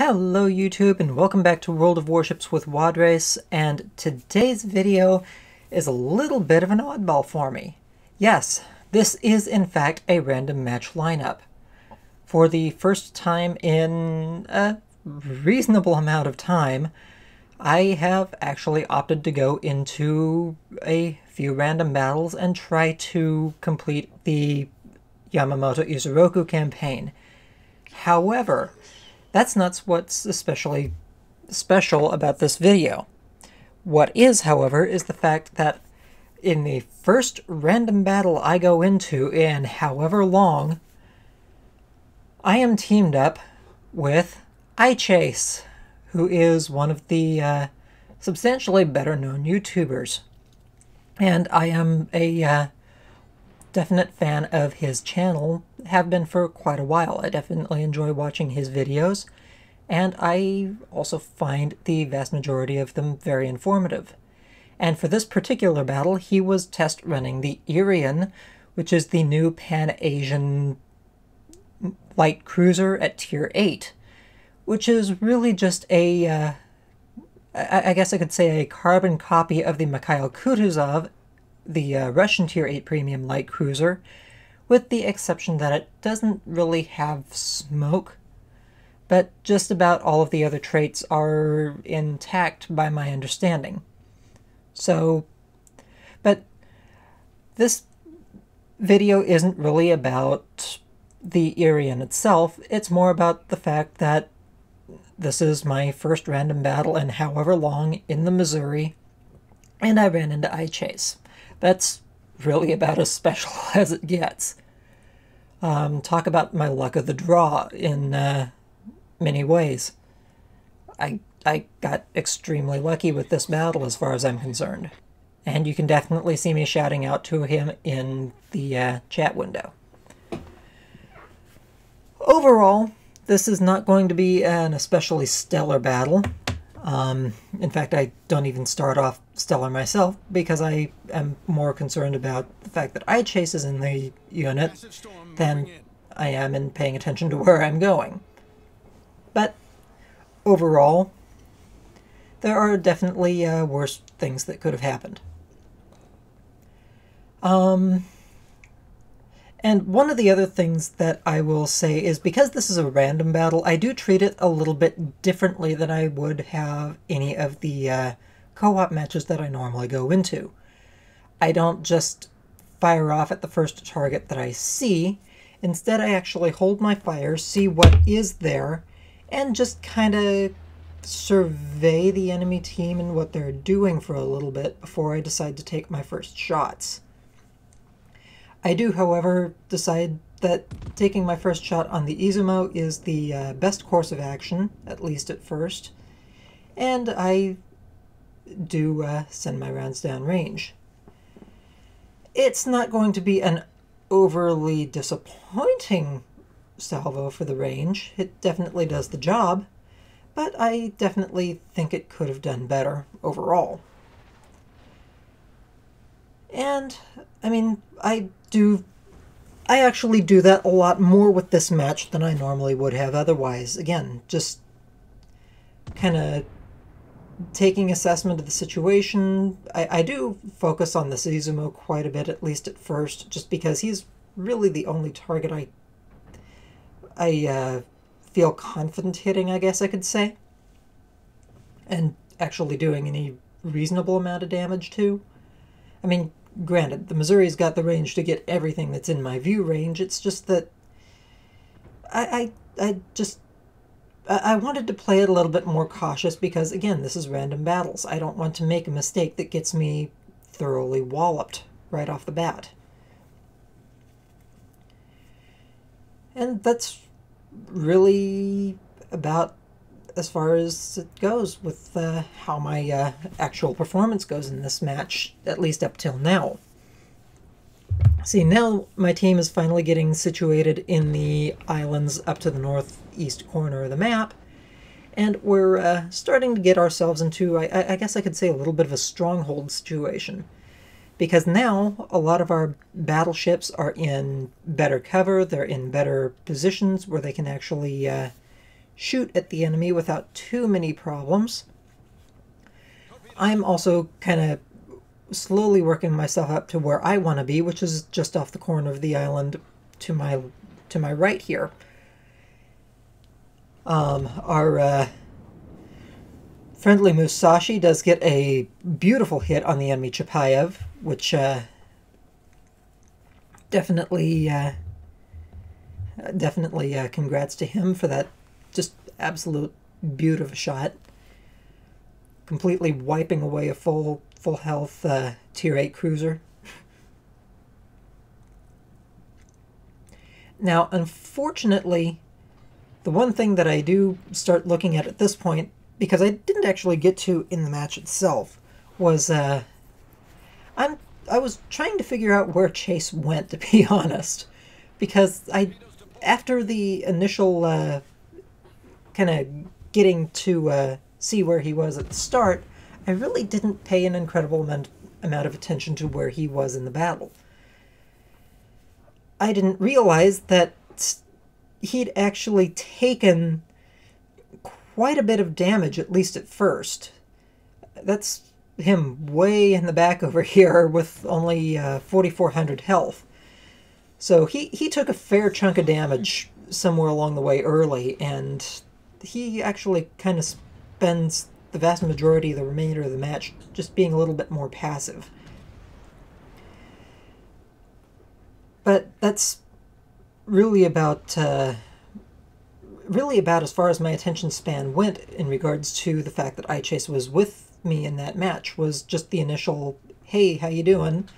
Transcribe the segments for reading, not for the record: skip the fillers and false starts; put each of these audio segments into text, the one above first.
Hello YouTube and welcome back to World of Warships with Wadres, and today's video is a little bit of an oddball for me. Yes, this is in fact a random match lineup. For the first time in a reasonable amount of time, I have actually opted to go into a few random battles and try to complete the Yamamoto Isoroku campaign. However, that's not what's especially special about this video. What is, however, is the fact that in the first random battle I go into in however long, I am teamed up with iChase, who is one of the substantially better known YouTubers. And I am a definite fan of his channel, have been for quite a while. I definitely enjoy watching his videos, and I also find the vast majority of them very informative. And for this particular battle, he was test running the Irian, which is the new Pan-Asian light cruiser at Tier 8, which is really just a, I guess I could say a carbon copy of the Mikhail Kutuzov, the Russian Tier 8 premium light cruiser, with the exception that it doesn't really have smoke, but just about all of the other traits are intact by my understanding. So, but this video isn't really about the Irian itself, it's more about the fact that this is my first random battle in however long in the Missouri, and I ran into iChase. That's really about as special as it gets. Talk about my luck of the draw in many ways. I got extremely lucky with this battle as far as I'm concerned. And you can definitely see me shouting out to him in the chat window. Overall, this is not going to be an especially stellar battle. In fact, I don't even start off stellar myself, because I am more concerned about the fact that iChase is in the unit than I am in paying attention to where I'm going. But overall, there are definitely worse things that could have happened. And one of the other things that I will say is, because this is a random battle, I do treat it a little bit differently than I would have any of the co-op matches that I normally go into. I don't just fire off at the first target that I see. Instead, I actually hold my fire, see what is there, and just kind of survey the enemy team and what they're doing for a little bit before I decide to take my first shots. I do, however, decide that taking my first shot on the Izumo is the best course of action, at least at first, and I do send my rounds down range. It's not going to be an overly disappointing salvo for the range. It definitely does the job, but I definitely think it could have done better overall. And, I mean, I actually do that a lot more with this match than I normally would have otherwise. Again, just kind of taking assessment of the situation. I do focus on the Izumo quite a bit, at least at first, just because he's really the only target I feel confident hitting, I guess I could say, and actually doing any reasonable amount of damage to. I mean, granted, the Missouri's got the range to get everything that's in my view range. It's just that I wanted to play it a little bit more cautious because, again, this is random battles. I don't want to make a mistake that gets me thoroughly walloped right off the bat. And that's really about as far as it goes with how my actual performance goes in this match, at least up till now. See, now my team is finally getting situated in the islands up to the northeast corner of the map, and we're starting to get ourselves into, I guess I could say, a little bit of a stronghold situation. Because now a lot of our battleships are in better cover, they're in better positions where they can actually shoot at the enemy without too many problems. I'm also kind of slowly working myself up to where I want to be, which is just off the corner of the island to my right here. Our friendly Musashi does get a beautiful hit on the enemy Chapayev, which definitely congrats to him for that just absolute beaut of a shot. Completely wiping away a full health tier 8 cruiser. Now, unfortunately, the one thing that I do start looking at this point, because I didn't actually get to in the match itself, was I was trying to figure out where Chase went, to be honest, because after the initial kind of getting to see where he was at the start, I really didn't pay an incredible amount of attention to where he was in the battle. I didn't realize that he'd actually taken quite a bit of damage, at least at first. That's him way in the back over here with only 4,400 health. So he took a fair chunk of damage somewhere along the way early, and he actually kind of spends the vast majority of the remainder of the match just being a little bit more passive. But that's really about as far as my attention span went in regards to the fact that iChase was with me in that match, was just the initial, hey, how you doing?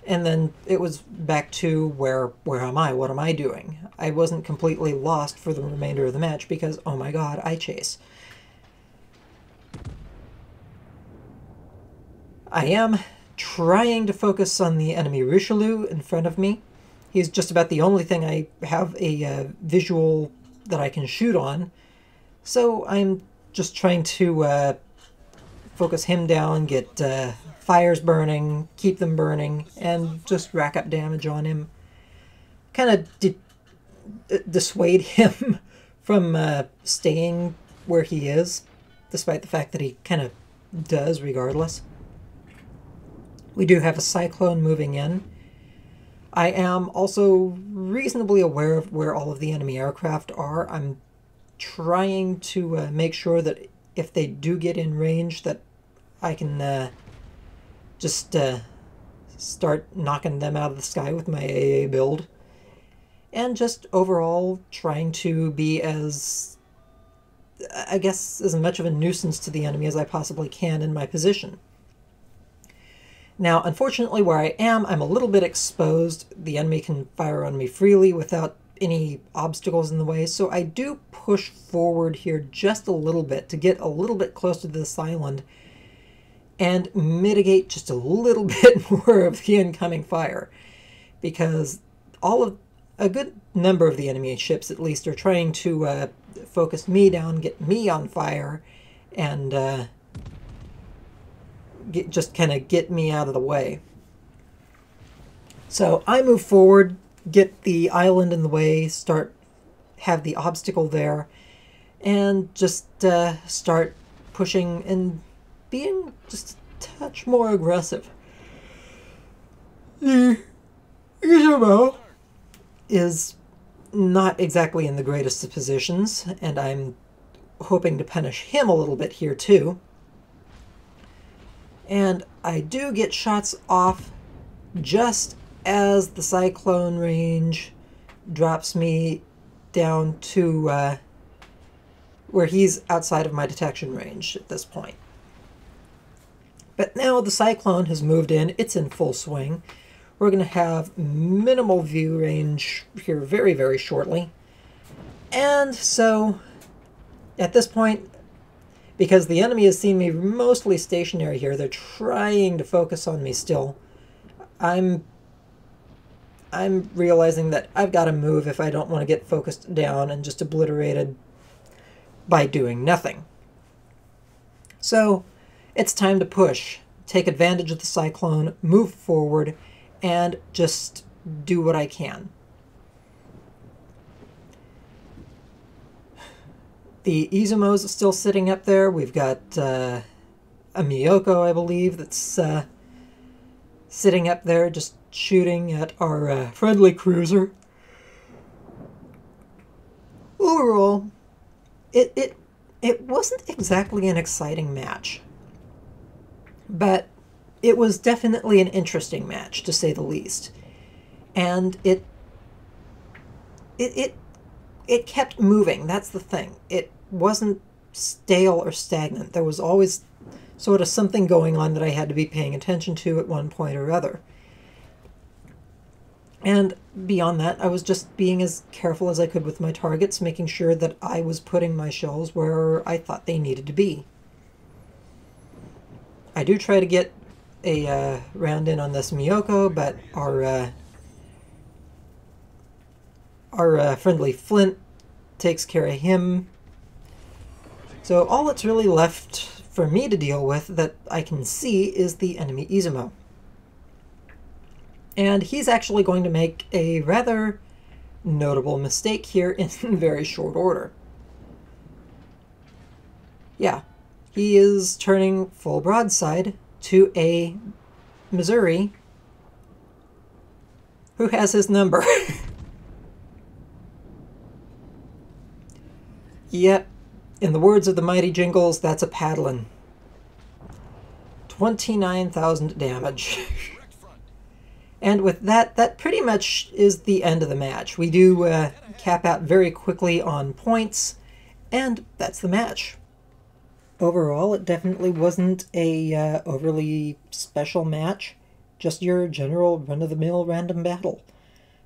And then it was back to where am I? What am I doing? I wasn't completely lost for the remainder of the match because, oh my god, iChase. I am trying to focus on the enemy Richelieu in front of me. He's just about the only thing I have a visual that I can shoot on. So I'm just trying to focus him down, get fires burning, keep them burning, and just rack up damage on him. Kind of dissuade him from staying where he is, despite the fact that he kind of does regardless. We do have a cyclone moving in. I am also reasonably aware of where all of the enemy aircraft are. I'm trying to make sure that if they do get in range that I can just start knocking them out of the sky with my AA build. And just overall trying to be as, I guess, as much of a nuisance to the enemy as I possibly can in my position. Now, unfortunately, where I am, I'm a little bit exposed. The enemy can fire on me freely without any obstacles in the way, so I do push forward here just a little bit to get a little bit closer to this island and mitigate just a little bit more of the incoming fire, because a good number of the enemy ships, at least, are trying to focus me down, get me on fire, and just kind of get me out of the way. So I move forward, get the island in the way, have the obstacle there, and just start pushing and being just a touch more aggressive. The Isoroku is not exactly in the greatest of positions, and I'm hoping to punish him a little bit here too. And I do get shots off just as the cyclone range drops me down to where he's outside of my detection range at this point. But now the cyclone has moved in, it's in full swing. We're going to have minimal view range here very, very shortly. And so, at this point, because the enemy has seen me mostly stationary here, they're trying to focus on me still. I'm realizing that I've got to move if I don't want to get focused down and just obliterated by doing nothing. So, it's time to push. Take advantage of the cyclone, move forward, and just do what I can. The Izumo's still sitting up there. We've got a Miyoko, I believe, that's sitting up there just shooting at our friendly cruiser. Overall, it wasn't exactly an exciting match, but it was definitely an interesting match, to say the least. And it kept moving. That's the thing. It wasn't stale or stagnant. There was always sort of something going on that I had to be paying attention to at one point or other. And beyond that, I was just being as careful as I could with my targets, making sure that I was putting my shells where I thought they needed to be. I do try to get a round in on this Miyoko, but our friendly Flint takes care of him. So all that's really left for me to deal with that I can see is the enemy Izumo. And he's actually going to make a rather notable mistake here in very short order. Yeah, he is turning full broadside to a Missouri who has his number. Yep, in the words of the mighty Jingles, that's a paddlin'. 29,000 damage. And with that, that pretty much is the end of the match. We do cap out very quickly on points, and that's the match. Overall, it definitely wasn't a overly special match, just your general run-of-the-mill random battle.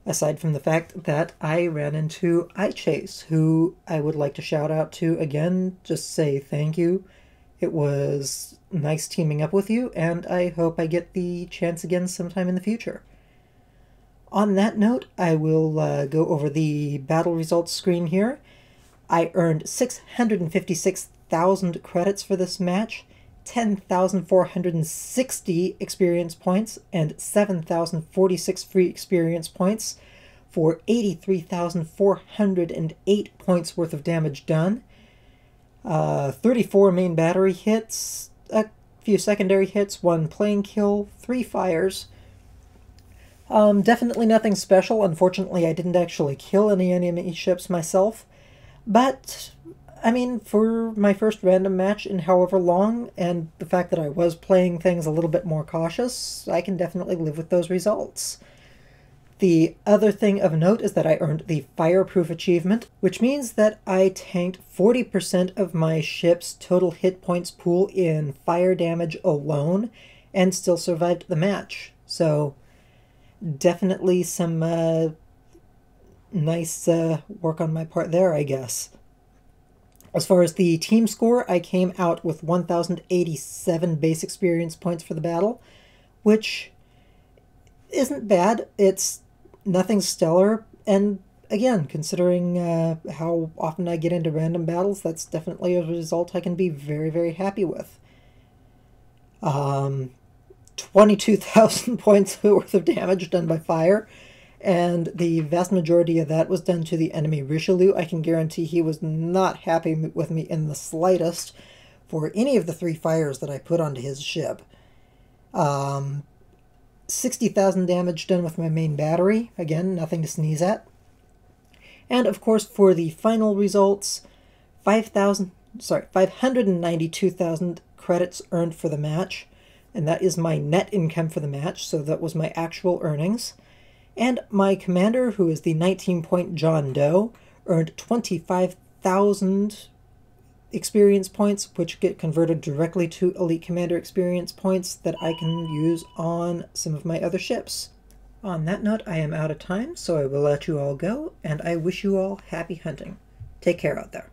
Aside from the fact that I ran into iChase, who I would like to shout out to again, just say thank you. It was nice teaming up with you, and I hope I get the chance again sometime in the future. On that note, I will go over the battle results screen here. I earned 656,000 credits for this match, 10,460 experience points, and 7,046 free experience points for 83,408 points worth of damage done. 34 main battery hits, a few secondary hits, 1 plane kill, 3 fires. Definitely nothing special. Unfortunately, I didn't actually kill any enemy ships myself. But, I mean, for my first random match in however long, and the fact that I was playing things a little bit more cautious, I can definitely live with those results. The other thing of note is that I earned the Fireproof achievement, which means that I tanked 40% of my ship's total hit points pool in fire damage alone, and still survived the match. So, definitely some nice work on my part there, I guess. As far as the team score, I came out with 1,087 base experience points for the battle, which isn't bad. It's nothing stellar, and again, considering how often I get into random battles, that's definitely a result I can be very, very happy with. 22,000 points worth of damage done by fire, and the vast majority of that was done to the enemy Richelieu. I can guarantee he was not happy with me in the slightest for any of the 3 fires that I put onto his ship. 60,000 damage done with my main battery. Again, nothing to sneeze at. And of course, for the final results, 592,000 credits earned for the match. And that is my net income for the match, so that was my actual earnings. And my commander, who is the 19-point John Doe, earned 25,000 experience points, which get converted directly to Elite Commander experience points that I can use on some of my other ships. On that note, I am out of time, so I will let you all go, and I wish you all happy hunting. Take care out there.